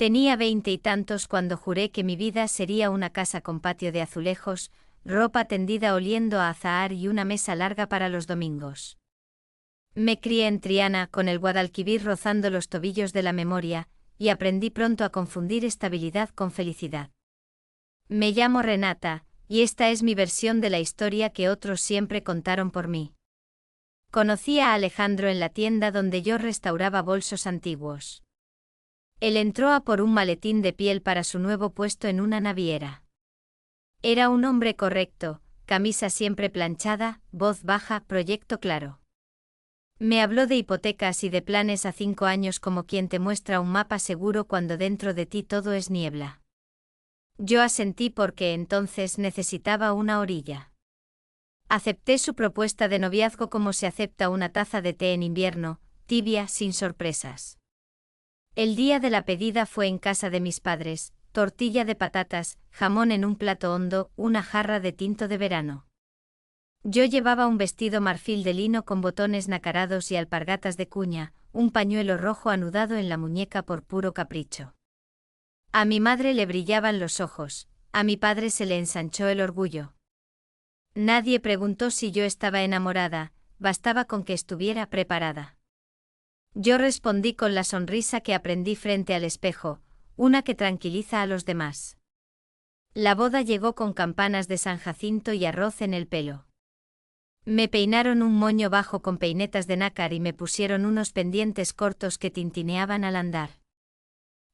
Tenía 20 y tantos cuando juré que mi vida sería una casa con patio de azulejos, ropa tendida oliendo a azahar y una mesa larga para los domingos. Me crié en Triana con el Guadalquivir rozando los tobillos de la memoria, y aprendí pronto a confundir estabilidad con felicidad. Me llamo Renata, y esta es mi versión de la historia que otros siempre contaron por mí. Conocí a Alejandro en la tienda donde yo restauraba bolsos antiguos. Él entró a por un maletín de piel para su nuevo puesto en una naviera. Era un hombre correcto, camisa siempre planchada, voz baja, proyecto claro. Me habló de hipotecas y de planes a 5 años como quien te muestra un mapa seguro cuando dentro de ti todo es niebla. Yo asentí porque entonces necesitaba una orilla. Acepté su propuesta de noviazgo como se acepta una taza de té en invierno, tibia, sin sorpresas. El día de la pedida fue en casa de mis padres, tortilla de patatas, jamón en un plato hondo, una jarra de tinto de verano. Yo llevaba un vestido marfil de lino con botones nacarados y alpargatas de cuña, un pañuelo rojo anudado en la muñeca por puro capricho. A mi madre le brillaban los ojos, a mi padre se le ensanchó el orgullo. Nadie preguntó si yo estaba enamorada, bastaba con que estuviera preparada. Yo respondí con la sonrisa que aprendí frente al espejo, una que tranquiliza a los demás. La boda llegó con campanas de San Jacinto y arroz en el pelo. Me peinaron un moño bajo con peinetas de nácar y me pusieron unos pendientes cortos que tintineaban al andar.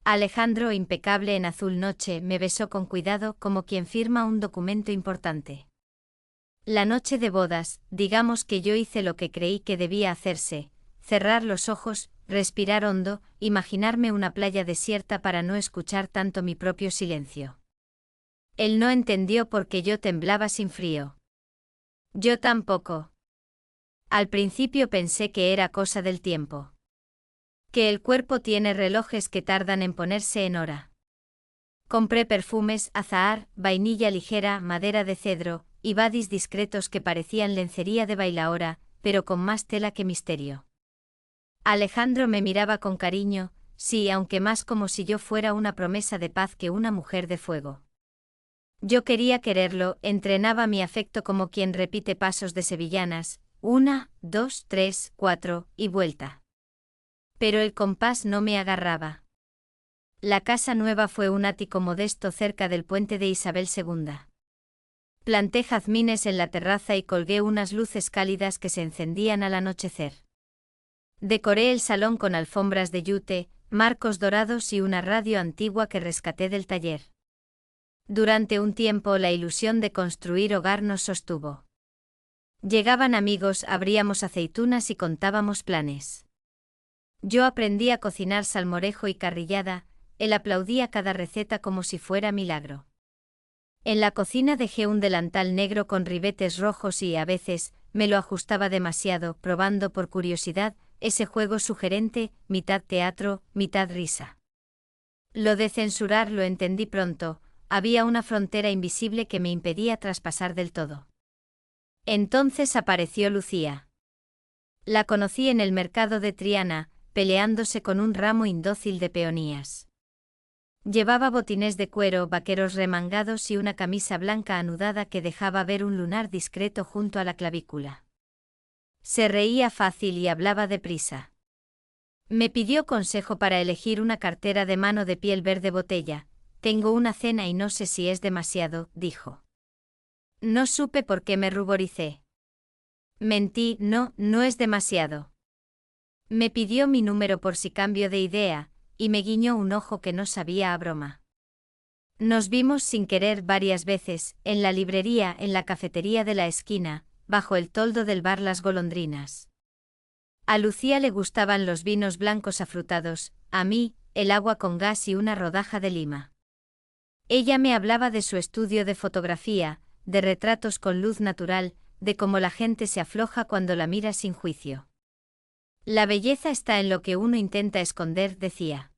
Alejandro, impecable en azul noche, me besó con cuidado como quien firma un documento importante. La noche de bodas, digamos que yo hice lo que creí que debía hacerse: cerrar los ojos, respirar hondo, imaginarme una playa desierta para no escuchar tanto mi propio silencio. Él no entendió por qué yo temblaba sin frío. Yo tampoco. Al principio pensé que era cosa del tiempo. Que el cuerpo tiene relojes que tardan en ponerse en hora. Compré perfumes, azahar, vainilla ligera, madera de cedro, y badis discretos que parecían lencería de bailaora, pero con más tela que misterio. Alejandro me miraba con cariño, sí, aunque más como si yo fuera una promesa de paz que una mujer de fuego. Yo quería quererlo, entrenaba mi afecto como quien repite pasos de sevillanas, 1, 2, 3, 4, y vuelta. Pero el compás no me agarraba. La casa nueva fue un ático modesto cerca del puente de Isabel II. Planté jazmines en la terraza y colgué unas luces cálidas que se encendían al anochecer. Decoré el salón con alfombras de yute, marcos dorados y una radio antigua que rescaté del taller. Durante un tiempo la ilusión de construir hogar nos sostuvo. Llegaban amigos, abríamos aceitunas y contábamos planes. Yo aprendí a cocinar salmorejo y carrillada, él aplaudía cada receta como si fuera milagro. En la cocina dejé un delantal negro con ribetes rojos y, a veces, me lo ajustaba demasiado, probando por curiosidad ese juego sugerente, mitad teatro, mitad risa. Lo de censurar lo entendí pronto, había una frontera invisible que me impedía traspasar del todo. Entonces apareció Lucía. La conocí en el mercado de Triana, peleándose con un ramo indócil de peonías. Llevaba botines de cuero, vaqueros remangados y una camisa blanca anudada que dejaba ver un lunar discreto junto a la clavícula. Se reía fácil y hablaba deprisa. Me pidió consejo para elegir una cartera de mano de piel verde botella. Tengo una cena y no sé si es demasiado, dijo. No supe por qué me ruboricé. Mentí, no, no es demasiado. Me pidió mi número por si cambio de idea, y me guiñó un ojo que no sabía a broma. Nos vimos sin querer varias veces, en la librería, en la cafetería de la esquina, bajo el toldo del bar Las Golondrinas. A Lucía le gustaban los vinos blancos afrutados, a mí, el agua con gas y una rodaja de lima. Ella me hablaba de su estudio de fotografía, de retratos con luz natural, de cómo la gente se afloja cuando la mira sin juicio. La belleza está en lo que uno intenta esconder, decía.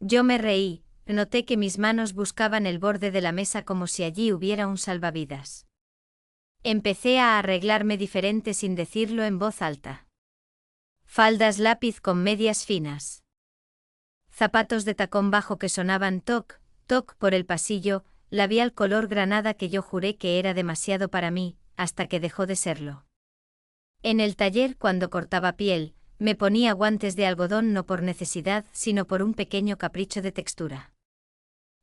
Yo me reí, noté que mis manos buscaban el borde de la mesa como si allí hubiera un salvavidas. Empecé a arreglarme diferente sin decirlo en voz alta. Faldas lápiz con medias finas. zapatos de tacón bajo que sonaban toc, toc por el pasillo, labial color granada que yo juré que era demasiado para mí, hasta que dejó de serlo. En el taller cuando cortaba piel, me ponía guantes de algodón no por necesidad, sino por un pequeño capricho de textura.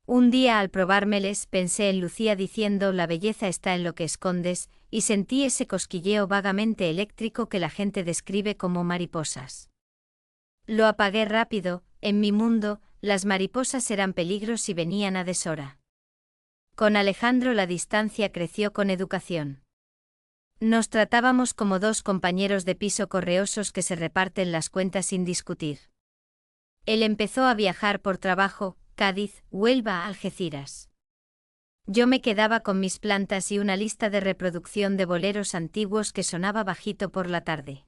Un día al probármeles pensé en Lucía diciendo la belleza está en lo que escondes, y sentí ese cosquilleo vagamente eléctrico que la gente describe como mariposas. Lo apagué rápido, en mi mundo, las mariposas eran peligros y venían a deshora. Con Alejandro la distancia creció con educación. Nos tratábamos como dos compañeros de piso correosos que se reparten las cuentas sin discutir. Él empezó a viajar por trabajo, Cádiz, Huelva, Algeciras. Yo me quedaba con mis plantas y una lista de reproducción de boleros antiguos que sonaba bajito por la tarde.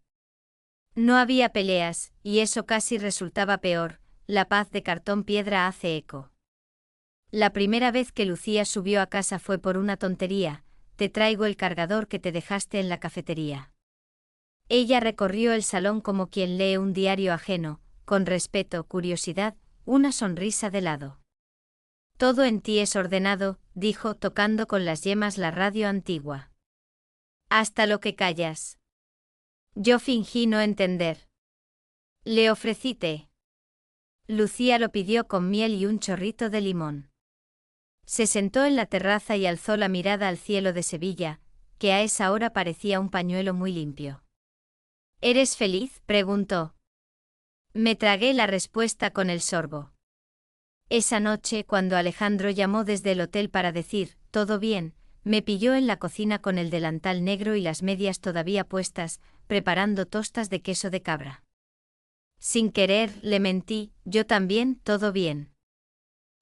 No había peleas, y eso casi resultaba peor, la paz de cartón piedra hace eco. La primera vez que Lucía subió a casa fue por una tontería: te traigo el cargador que te dejaste en la cafetería. Ella recorrió el salón como quien lee un diario ajeno, con respeto, curiosidad, una sonrisa de lado. Todo en ti es ordenado, dijo tocando con las yemas la radio antigua. Hasta lo que callas. Yo fingí no entender. Le ofrecí té. Lucía lo pidió con miel y un chorrito de limón. Se sentó en la terraza y alzó la mirada al cielo de Sevilla, que a esa hora parecía un pañuelo muy limpio. ¿Eres feliz?, preguntó. Me tragué la respuesta con el sorbo. Esa noche, cuando Alejandro llamó desde el hotel para decir, todo bien, me pilló en la cocina con el delantal negro y las medias todavía puestas, preparando tostas de queso de cabra. Sin querer, le mentí, yo también, todo bien.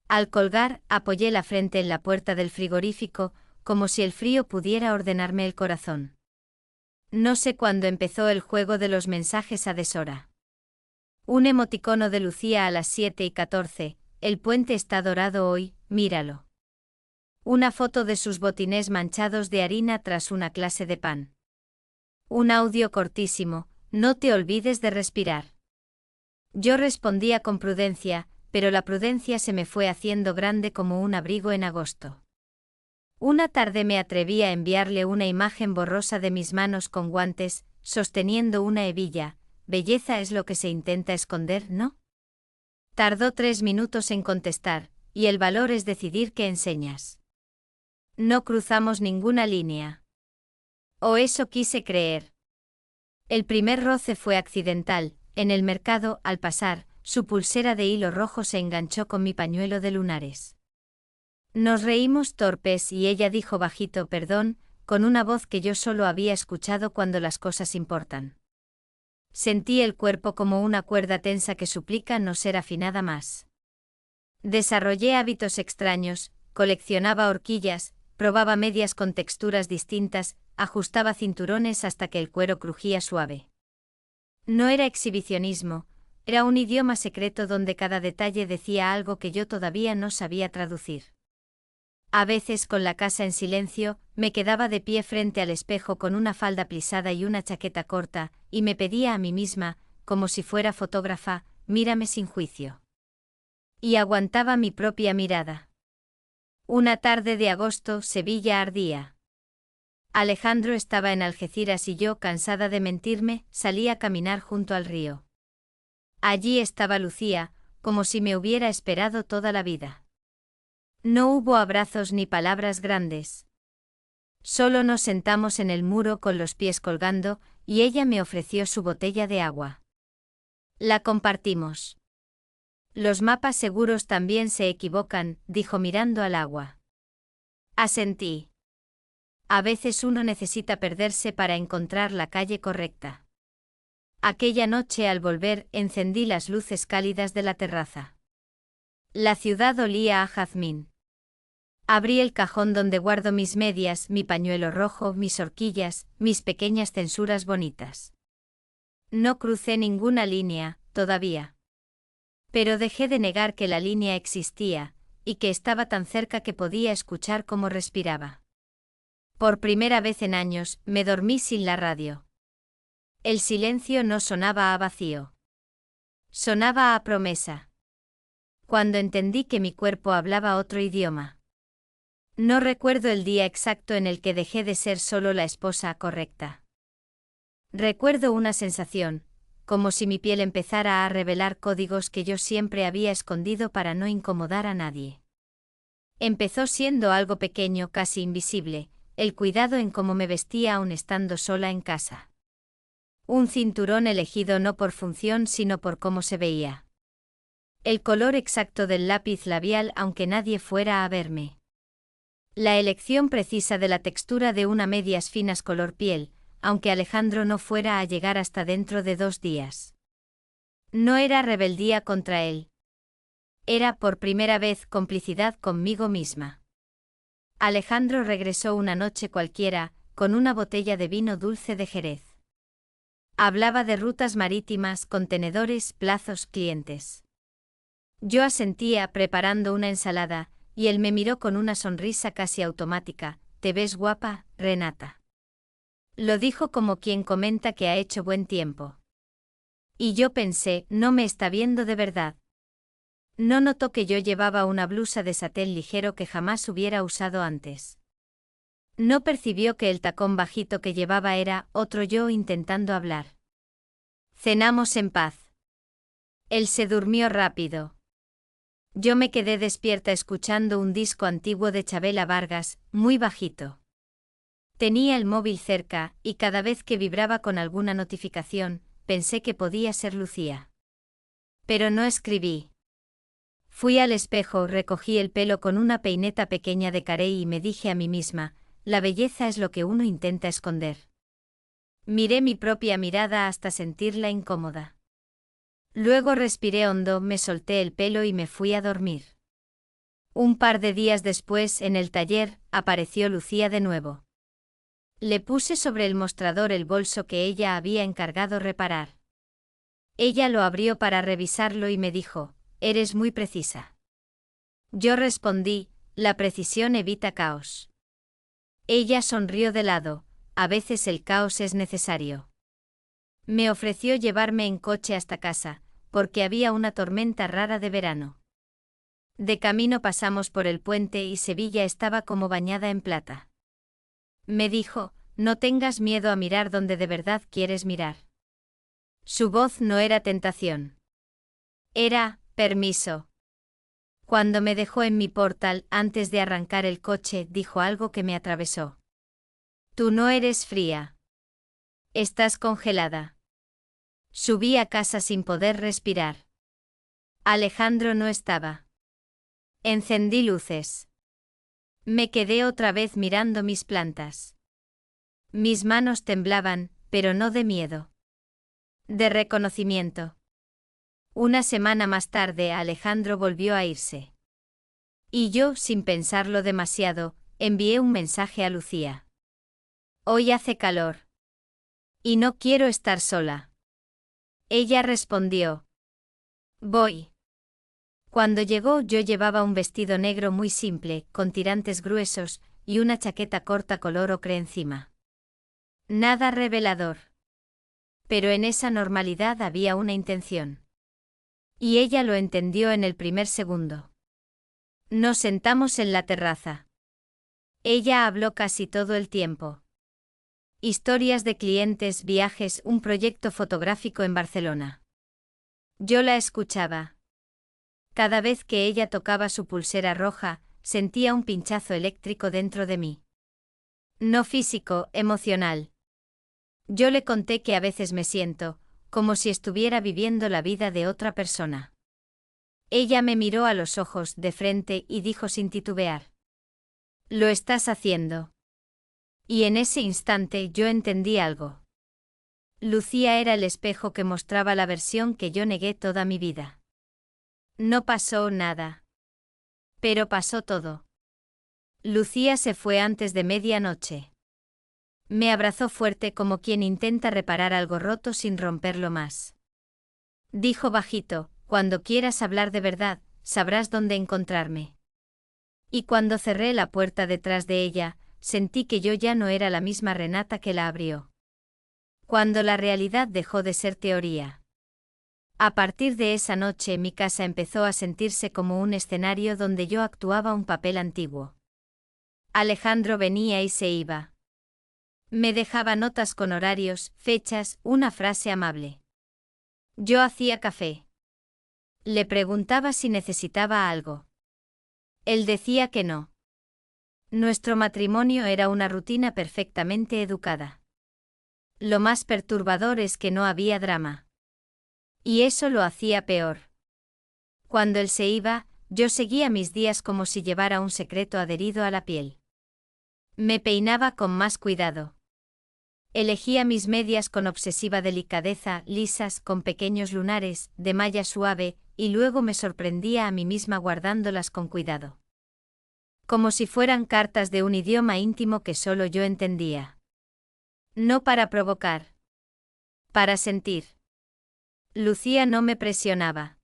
Al colgar, apoyé la frente en la puerta del frigorífico, como si el frío pudiera ordenarme el corazón. No sé cuándo empezó el juego de los mensajes a deshora. Un emoticono de Lucía a las 7:14, el puente está dorado hoy, míralo. Una foto de sus botines manchados de harina tras una clase de pan. Un audio cortísimo, no te olvides de respirar. Yo respondía con prudencia, pero la prudencia se me fue haciendo grande como un abrigo en agosto. Una tarde me atreví a enviarle una imagen borrosa de mis manos con guantes, sosteniendo una hebilla. Belleza es lo que se intenta esconder, ¿no? Tardó 3 minutos en contestar, y el valor es decidir qué enseñas. No cruzamos ninguna línea. O eso quise creer. El primer roce fue accidental. En el mercado, al pasar, su pulsera de hilo rojo se enganchó con mi pañuelo de lunares. Nos reímos torpes y ella dijo bajito perdón, con una voz que yo solo había escuchado cuando las cosas importan. Sentí el cuerpo como una cuerda tensa que suplica no ser afinada más. Desarrollé hábitos extraños, coleccionaba horquillas, probaba medias con texturas distintas, ajustaba cinturones hasta que el cuero crujía suave. No era exhibicionismo, era un idioma secreto donde cada detalle decía algo que yo todavía no sabía traducir. A veces con la casa en silencio, me quedaba de pie frente al espejo con una falda plisada y una chaqueta corta, y me pedía a mí misma, como si fuera fotógrafa, mírame sin juicio. Y aguantaba mi propia mirada. Una tarde de agosto, Sevilla ardía. Alejandro estaba en Algeciras y yo, cansada de mentirme, salí a caminar junto al río. Allí estaba Lucía, como si me hubiera esperado toda la vida. No hubo abrazos ni palabras grandes. Solo nos sentamos en el muro con los pies colgando, y ella me ofreció su botella de agua. La compartimos. Los mapas seguros también se equivocan, dijo mirando al agua. Asentí. A veces uno necesita perderse para encontrar la calle correcta. Aquella noche al volver encendí las luces cálidas de la terraza. La ciudad olía a jazmín. Abrí el cajón donde guardo mis medias, mi pañuelo rojo, mis horquillas, mis pequeñas censuras bonitas. No crucé ninguna línea, todavía. Pero dejé de negar que la línea existía, y que estaba tan cerca que podía escuchar cómo respiraba. Por primera vez en años, me dormí sin la radio. El silencio no sonaba a vacío. Sonaba a promesa. cuando entendí que mi cuerpo hablaba otro idioma. No recuerdo el día exacto en el que dejé de ser solo la esposa correcta. Recuerdo una sensación, como si mi piel empezara a revelar códigos que yo siempre había escondido para no incomodar a nadie. Empezó siendo algo pequeño, casi invisible, el cuidado en cómo me vestía aun estando sola en casa. Un cinturón elegido no por función sino por cómo se veía. El color exacto del lápiz labial aunque nadie fuera a verme. La elección precisa de la textura de una medias finas color piel, aunque Alejandro no fuera a llegar hasta dentro de 2 días. No era rebeldía contra él. Era por primera vez complicidad conmigo misma. Alejandro regresó una noche cualquiera, con una botella de vino dulce de Jerez. Hablaba de rutas marítimas, contenedores, plazos, clientes. Yo asentía preparando una ensalada, y él me miró con una sonrisa casi automática. «¿Te ves guapa, Renata?» Lo dijo como quien comenta que ha hecho buen tiempo. Y yo pensé, no me está viendo de verdad. No notó que yo llevaba una blusa de satén ligero que jamás hubiera usado antes. No percibió que el tacón bajito que llevaba era otro yo intentando hablar. Cenamos en paz. Él se durmió rápido. Yo me quedé despierta escuchando un disco antiguo de Chabela Vargas, muy bajito. Tenía el móvil cerca, y cada vez que vibraba con alguna notificación, pensé que podía ser Lucía. Pero no escribí. Fui al espejo, recogí el pelo con una peineta pequeña de carey y me dije a mí misma, la belleza es lo que uno intenta esconder. Miré mi propia mirada hasta sentirla incómoda. Luego respiré hondo, me solté el pelo y me fui a dormir. Un par de días después, en el taller, apareció Lucía de nuevo. Le puse sobre el mostrador el bolso que ella había encargado reparar. Ella lo abrió para revisarlo y me dijo, «Eres muy precisa». Yo respondí, «La precisión evita caos». Ella sonrió de lado, «A veces el caos es necesario». Me ofreció llevarme en coche hasta casa, porque había una tormenta rara de verano. De camino pasamos por el puente y Sevilla estaba como bañada en plata. Me dijo, «No tengas miedo a mirar donde de verdad quieres mirar». Su voz no era tentación. Era, permiso. Cuando me dejó en mi portal, antes de arrancar el coche, dijo algo que me atravesó. «Tú no eres fría. Estás congelada». Subí a casa sin poder respirar. Alejandro no estaba. Encendí luces. Me quedé otra vez mirando mis plantas. Mis manos temblaban, pero no de miedo. De reconocimiento. Una semana más tarde Alejandro volvió a irse. Y yo, sin pensarlo demasiado, envié un mensaje a Lucía. «Hoy hace calor. Y no quiero estar sola». Ella respondió. «Voy». Cuando llegó yo llevaba un vestido negro muy simple, con tirantes gruesos, y una chaqueta corta color ocre encima. Nada revelador. Pero en esa normalidad había una intención. Y ella lo entendió en el primer segundo. Nos sentamos en la terraza. Ella habló casi todo el tiempo. Historias de clientes, viajes, un proyecto fotográfico en Barcelona. Yo la escuchaba. Cada vez que ella tocaba su pulsera roja, sentía un pinchazo eléctrico dentro de mí. No físico, emocional. Yo le conté que a veces me siento, como si estuviera viviendo la vida de otra persona. Ella me miró a los ojos de frente y dijo sin titubear. «Lo estás haciendo». Y en ese instante yo entendí algo. Lucía era el espejo que mostraba la versión que yo negué toda mi vida. No pasó nada. Pero pasó todo. Lucía se fue antes de medianoche. Me abrazó fuerte como quien intenta reparar algo roto sin romperlo más. Dijo bajito, «Cuando quieras hablar de verdad, sabrás dónde encontrarme». Y cuando cerré la puerta detrás de ella, sentí que yo ya no era la misma Renata que la abrió. Cuando la realidad dejó de ser teoría. A partir de esa noche mi casa empezó a sentirse como un escenario donde yo actuaba un papel antiguo. Alejandro venía y se iba. Me dejaba notas con horarios, fechas, una frase amable. Yo hacía café. Le preguntaba si necesitaba algo. Él decía que no. Nuestro matrimonio era una rutina perfectamente educada. Lo más perturbador es que no había drama. Y eso lo hacía peor. Cuando él se iba, yo seguía mis días como si llevara un secreto adherido a la piel. Me peinaba con más cuidado. Elegía mis medias con obsesiva delicadeza, lisas, con pequeños lunares, de malla suave, y luego me sorprendía a mí misma guardándolas con cuidado. Como si fueran cartas de un idioma íntimo que solo yo entendía. No para provocar. Para sentir. Lucía no me presionaba.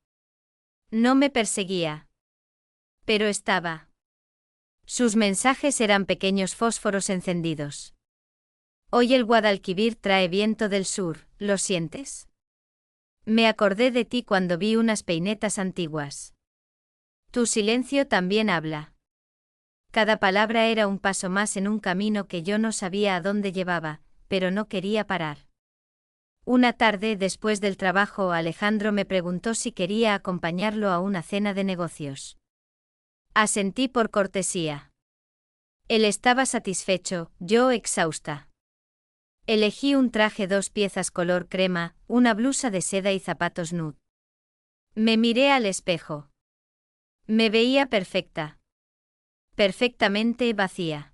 No me perseguía. Pero estaba. Sus mensajes eran pequeños fósforos encendidos. Hoy el Guadalquivir trae viento del sur, ¿lo sientes? Me acordé de ti cuando vi unas peinetas antiguas. Tu silencio también habla. Cada palabra era un paso más en un camino que yo no sabía a dónde llevaba, pero no quería parar. Una tarde después del trabajo Alejandro me preguntó si quería acompañarlo a una cena de negocios. Asentí por cortesía. Él estaba satisfecho, yo exhausta. Elegí un traje 2 piezas color crema, una blusa de seda y zapatos nude. Me miré al espejo. Me veía perfecta. Perfectamente vacía.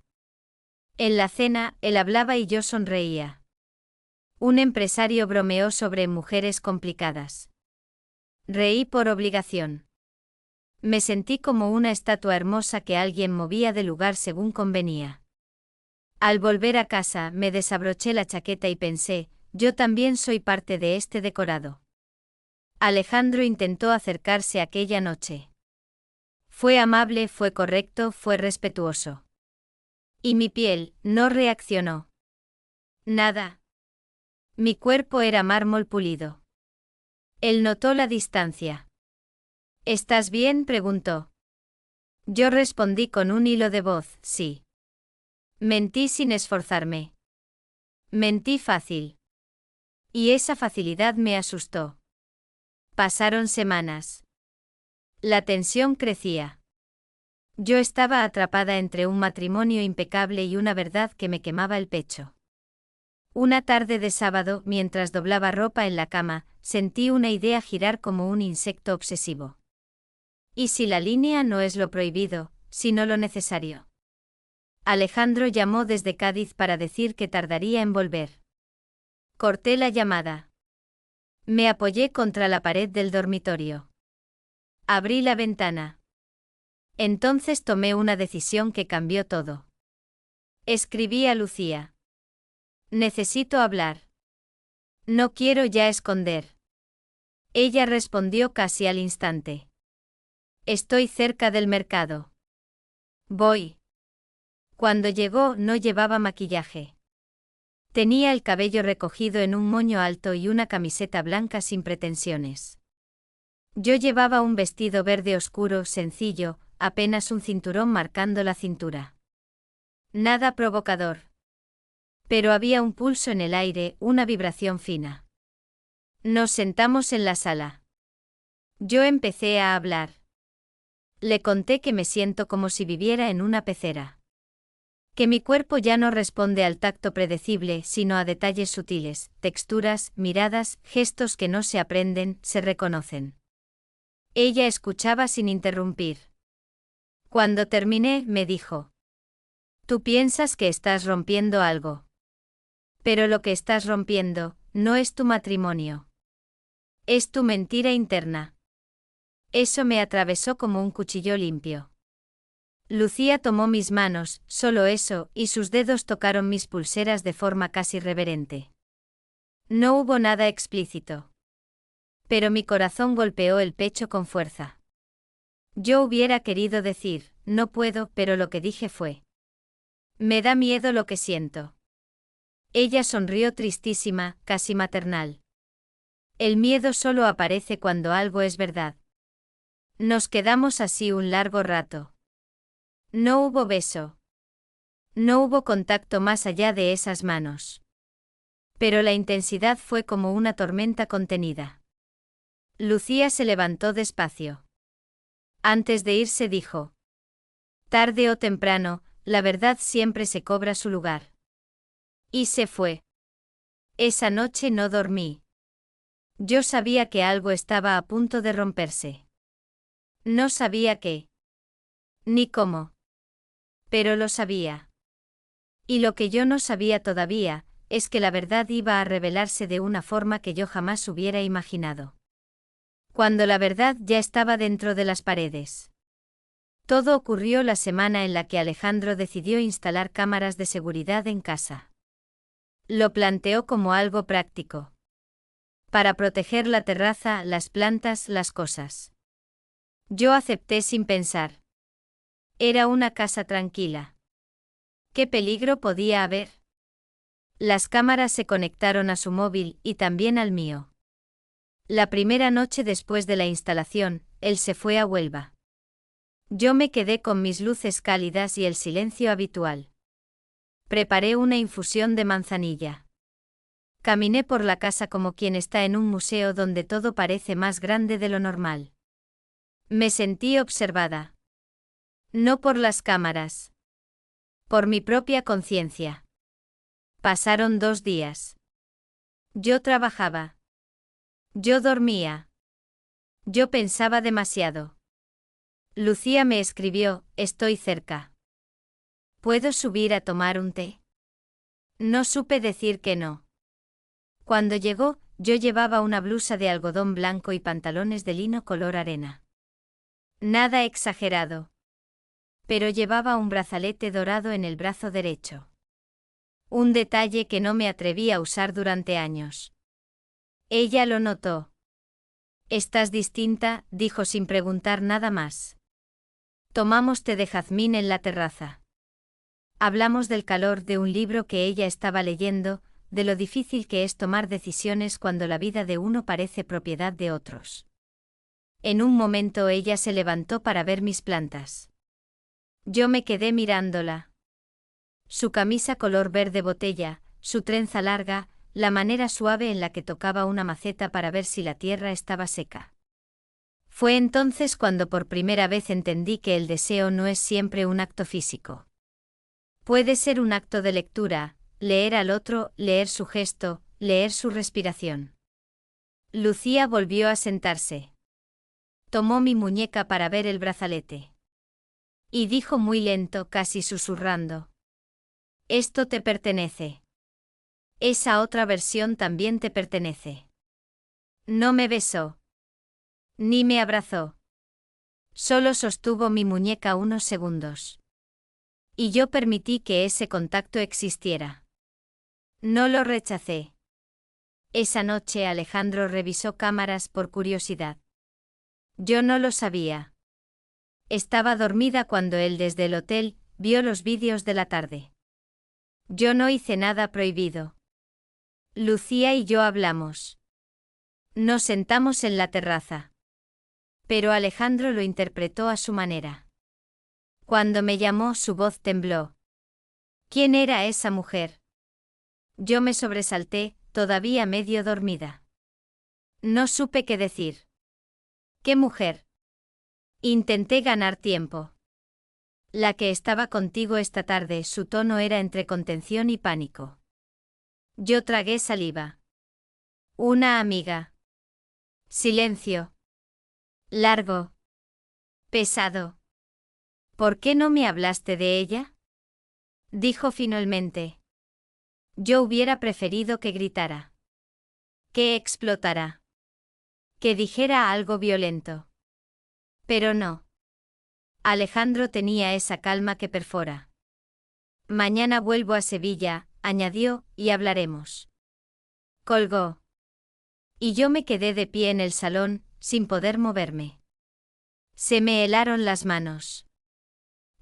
En la cena, él hablaba y yo sonreía. Un empresario bromeó sobre mujeres complicadas. Reí por obligación. Me sentí como una estatua hermosa que alguien movía de lugar según convenía. Al volver a casa, me desabroché la chaqueta y pensé, yo también soy parte de este decorado. Alejandro intentó acercarse aquella noche. Fue amable, fue correcto, fue respetuoso. Y mi piel no reaccionó. Nada. Mi cuerpo era mármol pulido. Él notó la distancia. ¿Estás bien?, preguntó. Yo respondí con un hilo de voz, sí. Mentí sin esforzarme. Mentí fácil. Y esa facilidad me asustó. Pasaron semanas. La tensión crecía. Yo estaba atrapada entre un matrimonio impecable y una verdad que me quemaba el pecho. Una tarde de sábado, mientras doblaba ropa en la cama, sentí una idea girar como un insecto obsesivo. ¿Y si la línea no es lo prohibido, sino lo necesario? Alejandro llamó desde Cádiz para decir que tardaría en volver. Corté la llamada. Me apoyé contra la pared del dormitorio. Abrí la ventana. Entonces tomé una decisión que cambió todo. Escribí a Lucía. Necesito hablar. No quiero ya esconder. Ella respondió casi al instante. Estoy cerca del mercado. Voy. Cuando llegó no llevaba maquillaje. Tenía el cabello recogido en un moño alto y una camiseta blanca sin pretensiones. Yo llevaba un vestido verde oscuro, sencillo, apenas un cinturón marcando la cintura. Nada provocador. Pero había un pulso en el aire, una vibración fina. Nos sentamos en la sala. Yo empecé a hablar. Le conté que me siento como si viviera en una pecera. Que mi cuerpo ya no responde al tacto predecible, sino a detalles sutiles, texturas, miradas, gestos que no se aprenden, se reconocen. Ella escuchaba sin interrumpir. Cuando terminé, me dijo: Tú piensas que estás rompiendo algo. Pero lo que estás rompiendo, no es tu matrimonio. Es tu mentira interna. Eso me atravesó como un cuchillo limpio. Lucía tomó mis manos, solo eso, y sus dedos tocaron mis pulseras de forma casi reverente. No hubo nada explícito. Pero mi corazón golpeó el pecho con fuerza. Yo hubiera querido decir, no puedo, pero lo que dije fue: me da miedo lo que siento. Ella sonrió tristísima, casi maternal. El miedo solo aparece cuando algo es verdad. Nos quedamos así un largo rato. No hubo beso. No hubo contacto más allá de esas manos. Pero la intensidad fue como una tormenta contenida. Lucía se levantó despacio. Antes de irse dijo: tarde o temprano, la verdad siempre se cobra su lugar. Y se fue. Esa noche no dormí. Yo sabía que algo estaba a punto de romperse. No sabía qué. Ni cómo. Pero lo sabía. Y lo que yo no sabía todavía, es que la verdad iba a revelarse de una forma que yo jamás hubiera imaginado. Cuando la verdad ya estaba dentro de las paredes. Todo ocurrió la semana en la que Alejandro decidió instalar cámaras de seguridad en casa. Lo planteó como algo práctico. Para proteger la terraza, las plantas, las cosas. Yo acepté sin pensar. Era una casa tranquila. ¿Qué peligro podía haber? Las cámaras se conectaron a su móvil y también al mío. La primera noche después de la instalación, él se fue a Huelva. Yo me quedé con mis luces cálidas y el silencio habitual. Preparé una infusión de manzanilla. Caminé por la casa como quien está en un museo donde todo parece más grande de lo normal. Me sentí observada. No por las cámaras. Por mi propia conciencia. Pasaron 2 días. Yo trabajaba. Yo dormía. Yo pensaba demasiado. Lucía me escribió: estoy cerca. ¿Puedo subir a tomar un té? No supe decir que no. Cuando llegó, yo llevaba una blusa de algodón blanco y pantalones de lino color arena. Nada exagerado. Pero llevaba un brazalete dorado en el brazo derecho. Un detalle que no me atreví a usar durante años. Ella lo notó. Estás distinta, dijo sin preguntar nada más. Tomamos té de jazmín en la terraza. Hablamos del calor de un libro que ella estaba leyendo, de lo difícil que es tomar decisiones cuando la vida de uno parece propiedad de otros. En un momento ella se levantó para ver mis plantas. Yo me quedé mirándola. Su camisa color verde botella, su trenza larga, la manera suave en la que tocaba una maceta para ver si la tierra estaba seca. Fue entonces cuando por primera vez entendí que el deseo no es siempre un acto físico. Puede ser un acto de lectura, leer al otro, leer su gesto, leer su respiración. Lucía volvió a sentarse. Tomó mi muñeca para ver el brazalete. Y dijo muy lento, casi susurrando: esto te pertenece. Esa otra versión también te pertenece. No me besó. Ni me abrazó. Solo sostuvo mi muñeca unos segundos. Y yo permití que ese contacto existiera. No lo rechacé. Esa noche Alejandro revisó cámaras por curiosidad. Yo no lo sabía. Estaba dormida cuando él desde el hotel vio los vídeos de la tarde. Yo no hice nada prohibido. Lucía y yo hablamos. Nos sentamos en la terraza. Pero Alejandro lo interpretó a su manera. Cuando me llamó, su voz tembló. ¿Quién era esa mujer? Yo me sobresalté, todavía medio dormida. No supe qué decir. ¿Qué mujer? Intenté ganar tiempo. La que estaba contigo esta tarde, su tono era entre contención y pánico. Yo tragué saliva. Una amiga. Silencio. Largo. Pesado. ¿Por qué no me hablaste de ella? Dijo finalmente. Yo hubiera preferido que gritara. Que explotara. Que dijera algo violento. Pero no. Alejandro tenía esa calma que perfora. Mañana vuelvo a Sevilla, añadió, y hablaremos. Colgó. Y yo me quedé de pie en el salón, sin poder moverme. Se me helaron las manos.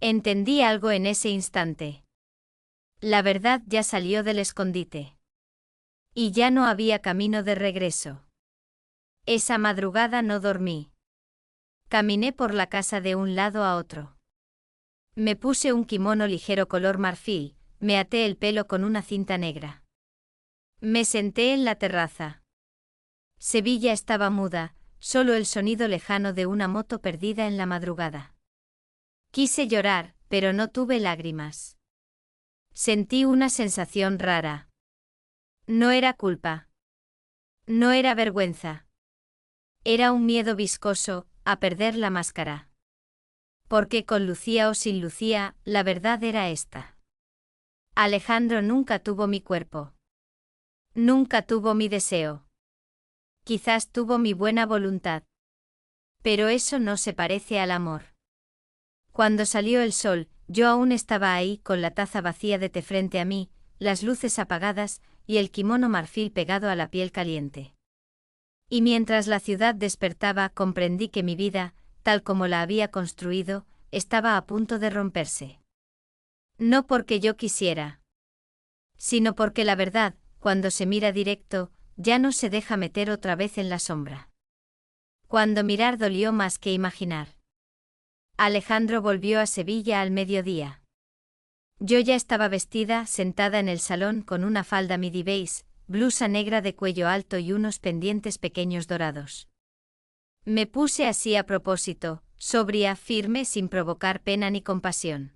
Entendí algo en ese instante. La verdad ya salió del escondite. Y ya no había camino de regreso. Esa madrugada no dormí. Caminé por la casa de un lado a otro. Me puse un kimono ligero color marfil, me até el pelo con una cinta negra. Me senté en la terraza. Sevilla estaba muda, solo el sonido lejano de una moto perdida en la madrugada. Quise llorar, pero no tuve lágrimas. Sentí una sensación rara. No era culpa. No era vergüenza. Era un miedo viscoso, a perder la máscara. Porque con Lucía o sin Lucía, la verdad era esta. Alejandro nunca tuvo mi cuerpo. Nunca tuvo mi deseo. Quizás tuvo mi buena voluntad. Pero eso no se parece al amor. Cuando salió el sol, yo aún estaba ahí con la taza vacía de té frente a mí, las luces apagadas y el kimono marfil pegado a la piel caliente. Y mientras la ciudad despertaba comprendí que mi vida, tal como la había construido, estaba a punto de romperse. No porque yo quisiera, sino porque la verdad, cuando se mira directo, ya no se deja meter otra vez en la sombra. Cuando mirar dolió más que imaginar. Alejandro volvió a Sevilla al mediodía. Yo ya estaba vestida, sentada en el salón con una falda midi beige, blusa negra de cuello alto y unos pendientes pequeños dorados. Me puse así a propósito, sobria, firme, sin provocar pena ni compasión.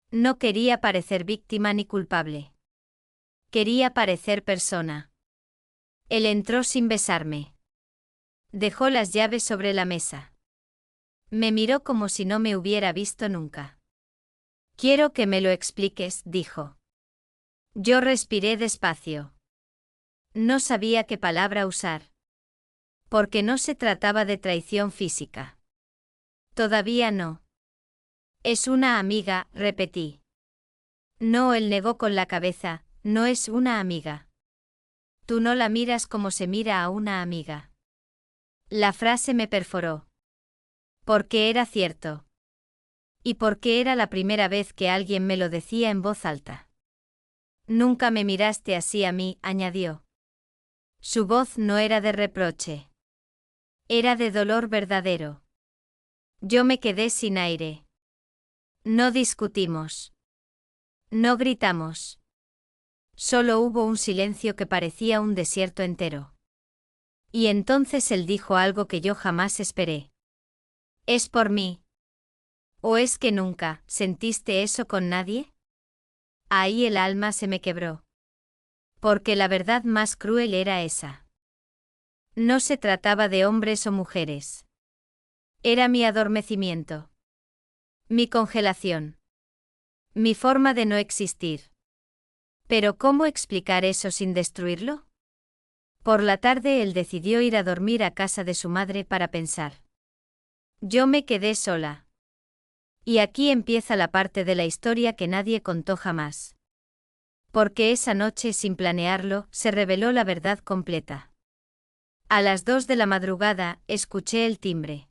No quería parecer víctima ni culpable. Quería parecer persona. Él entró sin besarme. Dejó las llaves sobre la mesa. Me miró como si no me hubiera visto nunca. Quiero que me lo expliques, dijo. Yo respiré despacio. No sabía qué palabra usar. Porque no se trataba de traición física. Todavía no. Es una amiga, repetí. No, él negó con la cabeza, no es una amiga. Tú no la miras como se mira a una amiga. La frase me perforó. Porque era cierto. Y porque era la primera vez que alguien me lo decía en voz alta. Nunca me miraste así a mí, añadió. Su voz no era de reproche. Era de dolor verdadero. Yo me quedé sin aire. No discutimos. No gritamos. Solo hubo un silencio que parecía un desierto entero. Y entonces él dijo algo que yo jamás esperé. ¿Es por mí? ¿O es que nunca sentiste eso con nadie? Ahí el alma se me quebró. Porque la verdad más cruel era esa. No se trataba de hombres o mujeres. Era mi adormecimiento. Mi congelación. Mi forma de no existir. Pero ¿cómo explicar eso sin destruirlo? Por la tarde él decidió ir a dormir a casa de su madre para pensar. Yo me quedé sola. Y aquí empieza la parte de la historia que nadie contó jamás. Porque esa noche, sin planearlo, se reveló la verdad completa. A las 2 de la madrugada, escuché el timbre.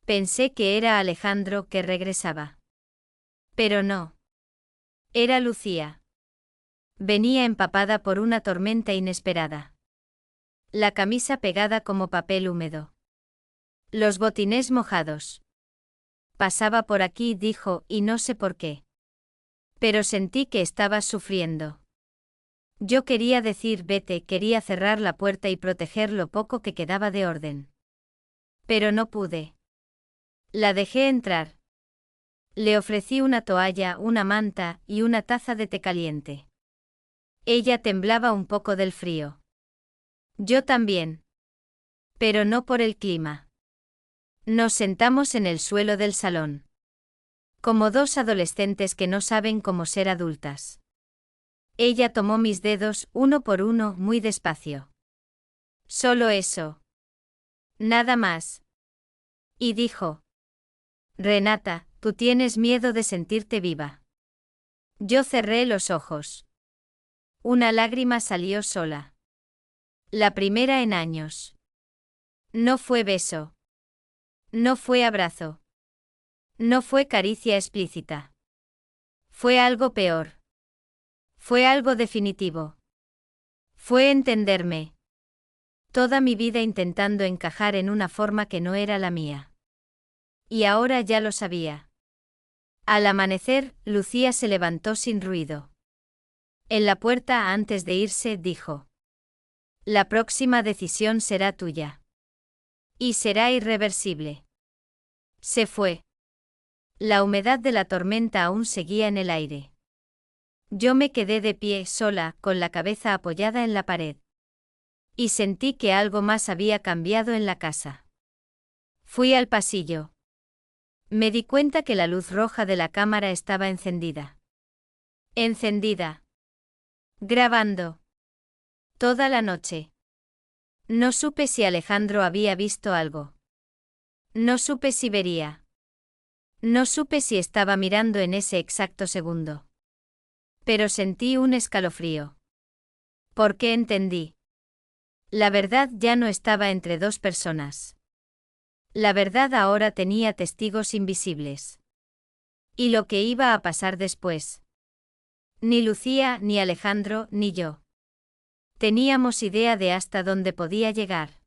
Pensé que era Alejandro que regresaba. Pero no. Era Lucía. Venía empapada por una tormenta inesperada. La camisa pegada como papel húmedo. Los botines mojados. Pasaba por aquí, dijo, y no sé por qué. Pero sentí que estabas sufriendo. Yo quería decir vete, quería cerrar la puerta y proteger lo poco que quedaba de orden. Pero no pude. La dejé entrar. Le ofrecí una toalla, una manta y una taza de té caliente. Ella temblaba un poco del frío. Yo también. Pero no por el clima. Nos sentamos en el suelo del salón. Como dos adolescentes que no saben cómo ser adultas. Ella tomó mis dedos, uno por uno, muy despacio. Solo eso. Nada más. Y dijo. Renata, tú tienes miedo de sentirte viva. Yo cerré los ojos. Una lágrima salió sola. La primera en años. No fue beso. No fue abrazo. No fue caricia explícita. Fue algo peor. Fue algo definitivo. Fue entenderme. Toda mi vida intentando encajar en una forma que no era la mía. Y ahora ya lo sabía. Al amanecer, Lucía se levantó sin ruido. En la puerta antes de irse dijo: La próxima decisión será tuya. Y será irreversible. Se fue. La humedad de la tormenta aún seguía en el aire. Yo me quedé de pie sola, con la cabeza apoyada en la pared. Y sentí que algo más había cambiado en la casa. Fui al pasillo. Me di cuenta que la luz roja de la cámara estaba encendida. Encendida. Grabando. Toda la noche. No supe si Alejandro había visto algo. No supe si vería. No supe si estaba mirando en ese exacto segundo. Pero sentí un escalofrío. Porque entendí. La verdad ya no estaba entre dos personas. La verdad ahora tenía testigos invisibles. ¿Y lo que iba a pasar después? Ni Lucía, ni Alejandro, ni yo teníamos idea de hasta dónde podía llegar.